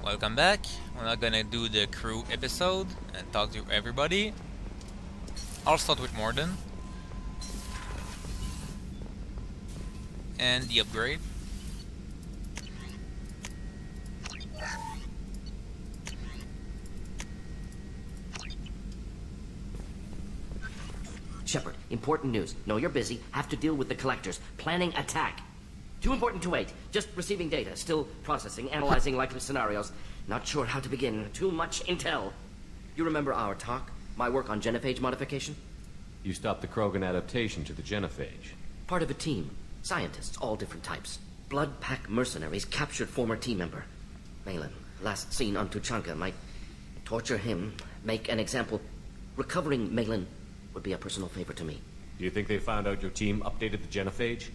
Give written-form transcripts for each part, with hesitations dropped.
Welcome back. We're not gonna do the crew episode and talk to everybody. I'll start with Morden. And the upgrade. Shepard, important news. Know you're busy. Have to deal with the collectors. Planning attack. Too important to wait. Just receiving data. Still processing, analyzing likely scenarios. Not sure how to begin. Too much intel. You remember our talk? My work on genophage modification? You stopped the Krogan adaptation to the genophage. Part of a team. Scientists, all different types. Blood pack mercenaries captured former team member. Malin, last seen on Tuchanka, might torture him, make an example. Recovering Malin would be a personal favor to me. Do you think they found out your team updated the genophage?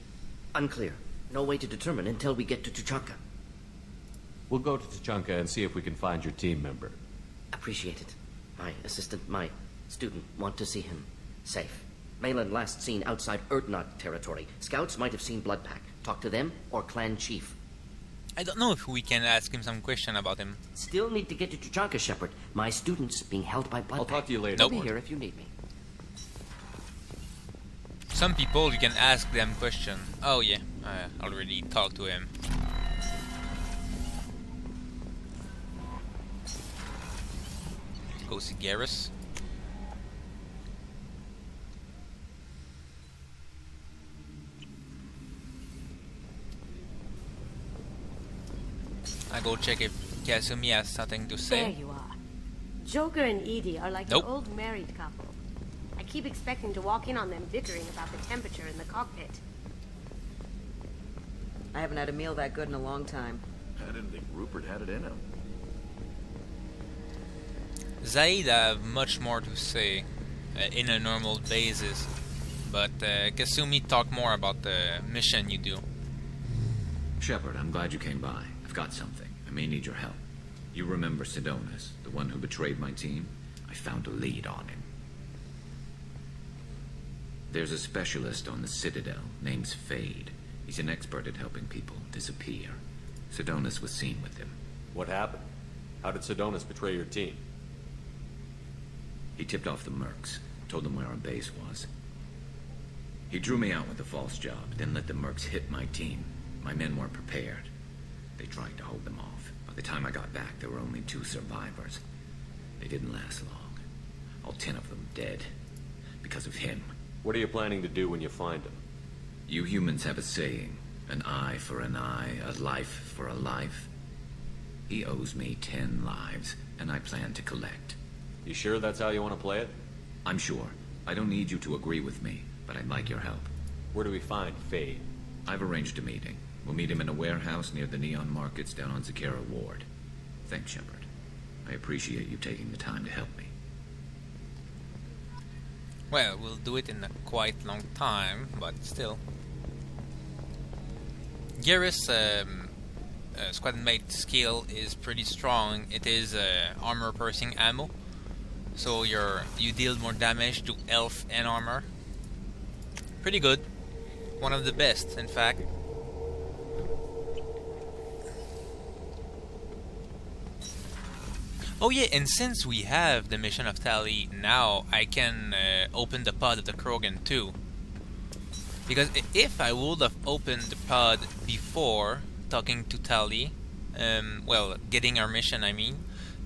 Unclear. No way to determine until we get to Tuchanka. We'll go to Tuchanka and see if we can find your team member. Appreciate it. My assistant, my student, want to see him safe. Malin last seen outside Erdnot territory. Scouts might have seen Bloodpack. Talk to them or clan chief. I don't know if we can ask him some question about him. Still need to get to Tuchanka, Shepard. My student's being held by Bloodpack. I'll talk to you later. I'll be here if you need me. Some people you can ask them question. Oh yeah, I already talked to him. Go see Garrus. I go check if Kasumi has something to say. There you are. Joker and Edie are like Nope. an old married couple. I keep expecting to walk in on them bickering about the temperature in the cockpit. I haven't had a meal that good in a long time. I didn't think Rupert had it in him. Zaid have much more to say in a normal basis, but Kasumi talk more about the mission you do. Shepard, I'm glad you came by. I've got something. I may need your help. You remember Sidonus, the one who betrayed my team? I found a lead on him. There's a specialist on the Citadel, name's Fade. He's an expert at helping people disappear. Sidonus was seen with him. What happened? How did Sidonus betray your team? He tipped off the mercs, told them where our base was. He drew me out with a false job, then let the mercs hit my team. My men weren't prepared. They tried to hold them off. By the time I got back, there were only 2 survivors. They didn't last long. All 10 of them dead. Because of him. What are you planning to do when you find him? You humans have a saying. An eye for an eye, a life for a life. He owes me 10 lives, and I plan to collect. You sure that's how you want to play it? I'm sure. I don't need you to agree with me, but I'd like your help. Where do we find Fade? I've arranged a meeting. We'll meet him in a warehouse near the Neon Markets down on Zakera Ward. Thanks, Shepard. I appreciate you taking the time to help me. Well, we'll do it in a quite long time, but still. Garrus' squad mate skill is pretty strong. It is armor piercing ammo, so you deal more damage to health and armor. Pretty good. One of the best, in fact. Oh yeah, and since we have the mission of Tali now, I can open the pod of the Krogan too. Because if I would have opened the pod before talking to Tali, well, getting our mission, I mean,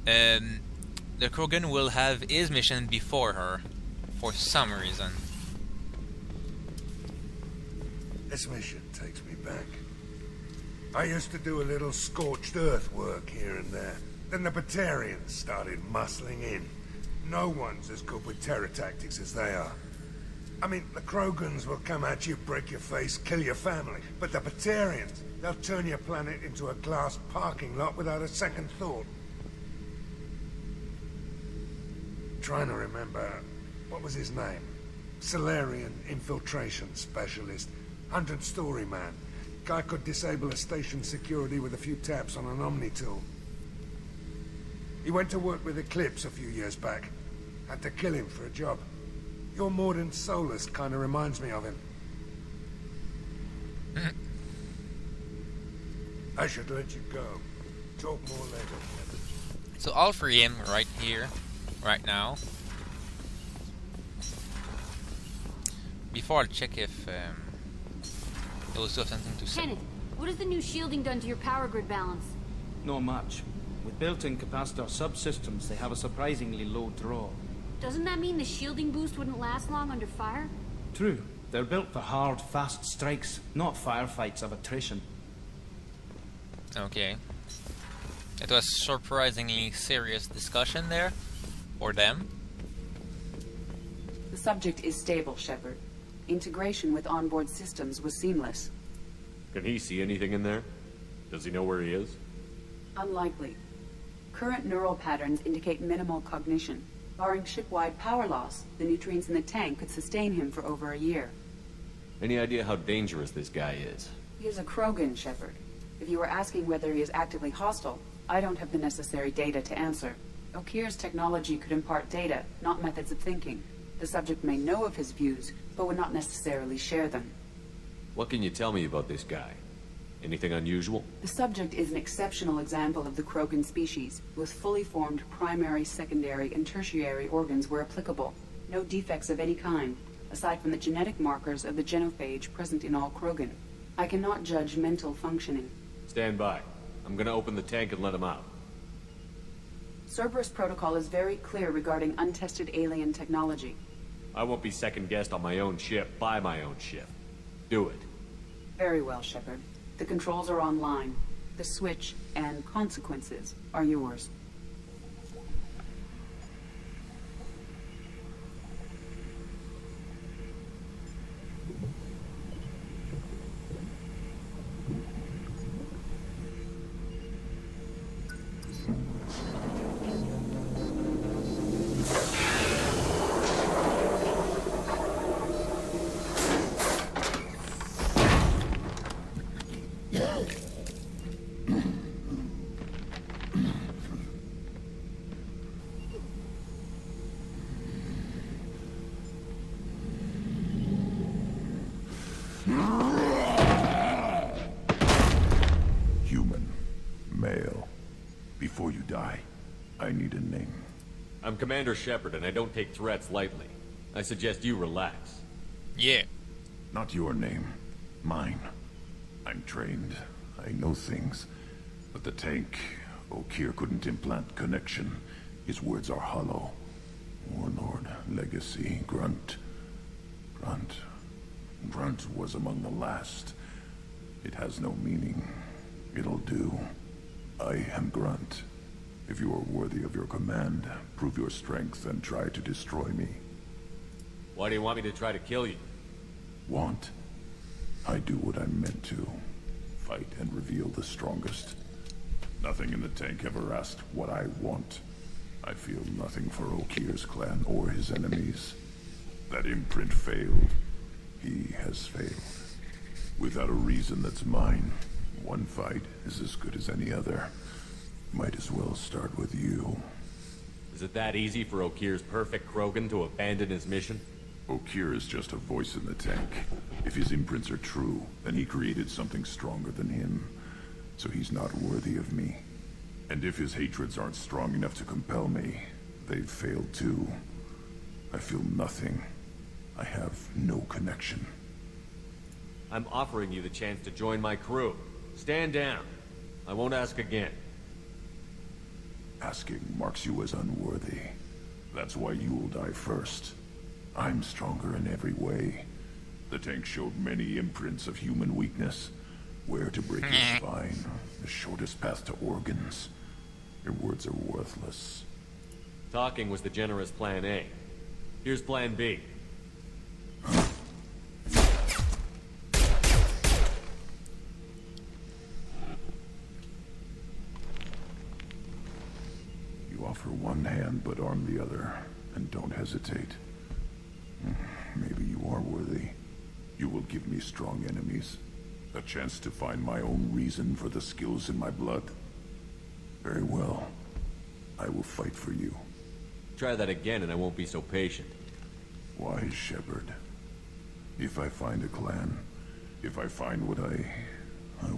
the Krogan will have his mission before her, for some reason. This mission takes me back. I used to do a little scorched earth work here and there. Then the Batarians started muscling in. No one's as good with terror tactics as they are. I mean, the Krogans will come at you, break your face, kill your family. But the Batarians, they'll turn your planet into a glass parking lot without a second thought. Trying to remember, what was his name? Solarian infiltration specialist. 100-story man. Guy could disable a station security with a few taps on an Omni tool. He went to work with Eclipse a few years back. Had to kill him for a job. Your Morden Solus kind of reminds me of him. I should let you go. Talk more later. So I'll free him right here, right now. Before I check if they will still have something to say. Kenneth, what has the new shielding done to your power grid balance? Not much. With built-in capacitor subsystems, they have a surprisingly low draw. Doesn't that mean the shielding boost wouldn't last long under fire? True. They're built for hard, fast strikes, not firefights of attrition. Okay. It was surprisingly serious discussion there, for them. The subject is stable, Shepard. Integration with onboard systems was seamless. Can he see anything in there? Does he know where he is? Unlikely. Current neural patterns indicate minimal cognition. Barring ship-wide power loss, the nutrients in the tank could sustain him for over a year. Any idea how dangerous this guy is? He is a Krogan, Shepard. If you were asking whether he is actively hostile, I don't have the necessary data to answer. Okeer's technology could impart data, not methods of thinking. The subject may know of his views, but would not necessarily share them. What can you tell me about this guy? Anything unusual? The subject is an exceptional example of the Krogan species, with fully formed primary, secondary, and tertiary organs where applicable. No defects of any kind, aside from the genetic markers of the genophage present in all Krogan. I cannot judge mental functioning. Stand by. I'm gonna open the tank and let him out. Cerberus protocol is very clear regarding untested alien technology. I won't be second-guessed on my own ship by my own ship. Do it. Very well, Shepard. The controls are online. The switch and consequences are yours. Human. Male. Before you die, I need a name. I'm Commander Shepard, and I don't take threats lightly. I suggest you relax. Yeah. Not your name. Mine. I'm trained. I know things. But the tank, Okeer couldn't implant connection. His words are hollow. Warlord, legacy, Grunt. Grunt was among the last. It has no meaning. It'll do. I am Grunt. If you are worthy of your command, prove your strength and try to destroy me. Why do you want me to try to kill you? Want? I do what I'm meant to. Fight and reveal the strongest. Nothing in the tank ever asked what I want. I feel nothing for Okeer's clan or his enemies. That imprint failed. He has failed. Without a reason that's mine. One fight is as good as any other. Might as well start with you. Is it that easy for Okeer's perfect Krogan to abandon his mission? Okeer is just a voice in the tank. If his imprints are true, then he created something stronger than him. So he's not worthy of me. And if his hatreds aren't strong enough to compel me, they've failed too. I feel nothing. I have no connection. I'm offering you the chance to join my crew. Stand down. I won't ask again. Asking marks you as unworthy. That's why you will die first. I'm stronger in every way. The tank showed many imprints of human weakness. Where to break your spine, the shortest path to organs. Your words are worthless. Talking was the generous plan A. Here's plan B. You offer one hand, but arm the other, and don't hesitate. Maybe you are worthy. You will give me strong enemies. A chance to find my own reason for the skills in my blood. Very well. I will fight for you. Try that again and I won't be so patient. Wise Shepard. If I find a clan, if I find what I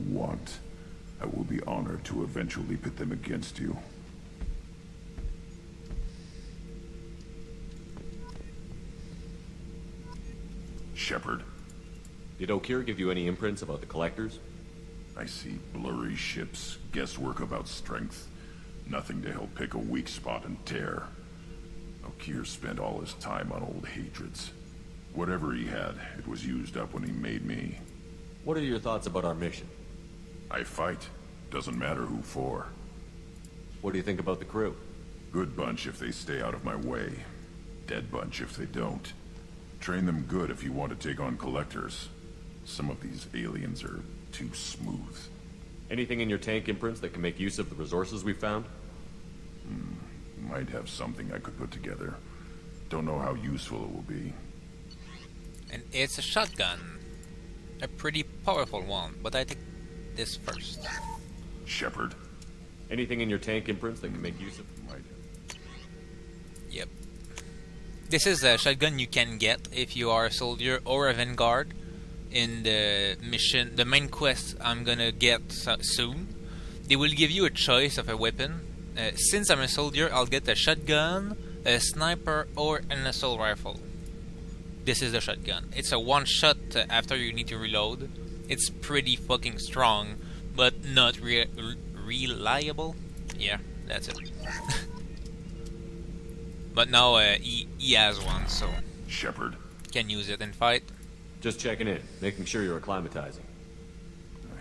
want, I will be honored to eventually pit them against you. Shepard. Did O'Keefe give you any imprints about the collectors? I see blurry ships, guesswork about strength. Nothing to help pick a weak spot and tear. O'Keefe spent all his time on old hatreds. Whatever he had, it was used up when he made me. What are your thoughts about our mission? I fight. Doesn't matter who for. What do you think about the crew? Good bunch if they stay out of my way. Dead bunch if they don't. Train them good if you want to take on collectors. Some of these aliens are too smooth. Anything in your tank imprints that can make use of the resources we found? Might have something I could put together. Don't know how useful it will be. And it's a shotgun. A pretty powerful one, but I take this first. Shepard. Anything in your tank imprints that can make use of... Yep. This is a shotgun you can get if you are a soldier or a vanguard in the mission, the main quest I'm gonna get soon. They will give you a choice of a weapon. Since I'm a soldier, I'll get a shotgun, a sniper, or an assault rifle. This is the shotgun. It's a one shot after you need to reload. It's pretty fucking strong, but not reliable. Yeah, that's it. But now he has one, so Shepard can use it and fight. Just checking in, making sure you're acclimatizing.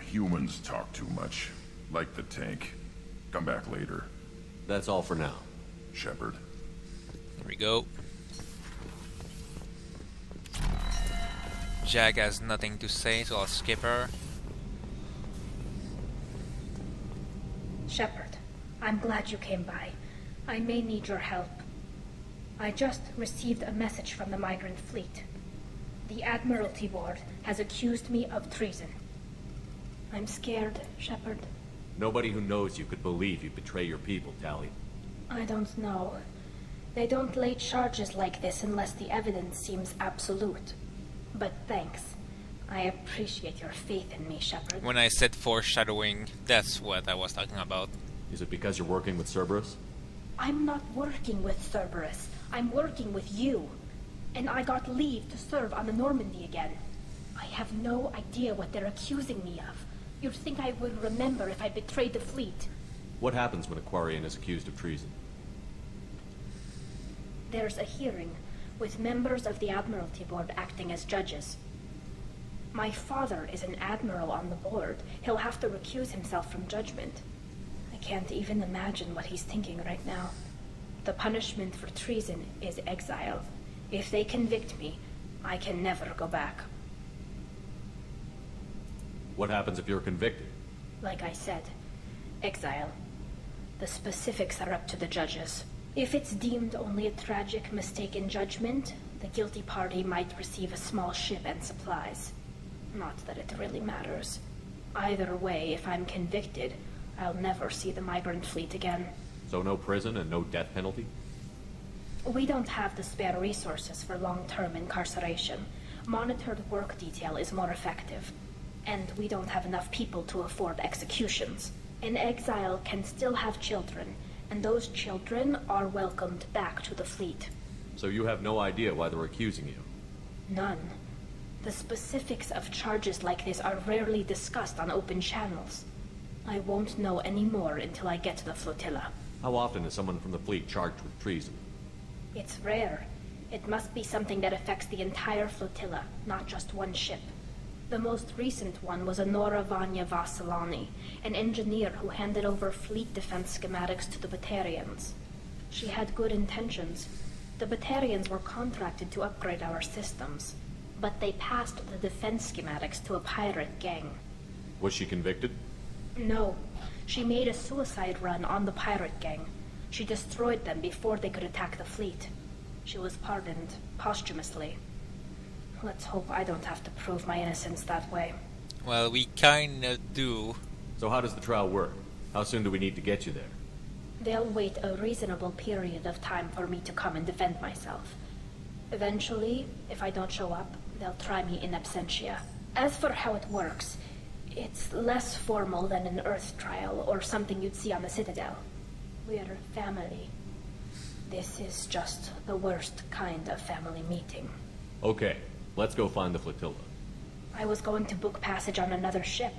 Humans talk too much. Like the tank. Come back later. That's all for now. Shepard. Here we go. Jack has nothing to say, so I'll skip her. Shepard, I'm glad you came by. I may need your help. I just received a message from the migrant fleet. The Admiralty Board has accused me of treason. I'm scared, Shepard. Nobody who knows you could believe you betray your people, Tally. I don't know. They don't lay charges like this unless the evidence seems absolute. But thanks. I appreciate your faith in me, Shepard. When I said foreshadowing, that's what I was talking about. Is it because you're working with Cerberus? I'm not working with Cerberus. I'm working with you. And I got leave to serve on the Normandy again. I have no idea what they're accusing me of. You'd think I would remember if I betrayed the fleet. What happens when a Quarian is accused of treason? There's a hearing, with members of the Admiralty Board acting as judges. My father is an admiral on the board. He'll have to recuse himself from judgment. I can't even imagine what he's thinking right now. The punishment for treason is exile. If they convict me, I can never go back. What happens if you're convicted? Like I said, exile. The specifics are up to the judges. If it's deemed only a tragic mistake in judgment, the guilty party might receive a small ship and supplies. Not that it really matters. Either way, if I'm convicted, I'll never see the migrant fleet again. So no prison and no death penalty? We don't have the spare resources for long-term incarceration. Monitored work detail is more effective. And we don't have enough people to afford executions. An exile can still have children, and those children are welcomed back to the fleet. So you have no idea why they're accusing you? None. The specifics of charges like this are rarely discussed on open channels. I won't know any more until I get to the flotilla. How often is someone from the fleet charged with treason? It's rare. It must be something that affects the entire flotilla, not just one ship. The most recent one was Honora Vanya Vassilani, an engineer who handed over fleet defense schematics to the Batarians. She had good intentions. The Batarians were contracted to upgrade our systems, but they passed the defense schematics to a pirate gang. Was she convicted? No. She made a suicide run on the pirate gang. She destroyed them before they could attack the fleet. She was pardoned posthumously. Let's hope I don't have to prove my innocence that way. Well, we kinda do. So how does the trial work? How soon do we need to get you there? They'll wait a reasonable period of time for me to come and defend myself. Eventually, if I don't show up, they'll try me in absentia. As for how it works, It's less formal than an Earth trial or something you'd see on the Citadel. We're family. This is just the worst kind of family meeting. Okay, let's go find the flotilla. I was going to book passage on another ship.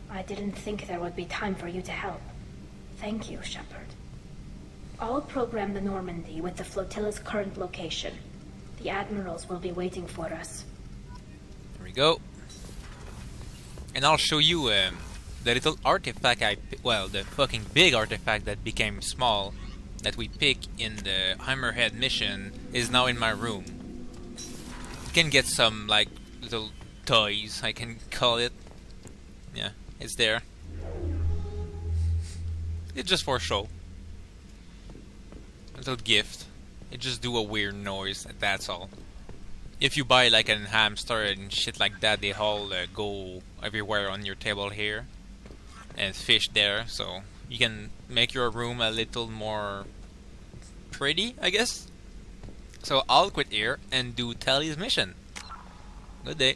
I didn't think there would be time for you to help. Thank you, Shepard. I'll program the Normandy with the flotilla's current location. The admirals will be waiting for us. There we go. And I'll show you the little artifact well, the fucking big artifact that became small that we pick in the Hammerhead mission is now in my room. You can get some, like, little toys, I can call it. Yeah, it's there. It's just for show. A little gift. It just do a weird noise, that's all. If you buy like a hamster and shit like that, they all go everywhere on your table here. And fish there, so you can make your room a little more pretty, I guess. So I'll quit here and do Tally's mission. Good day.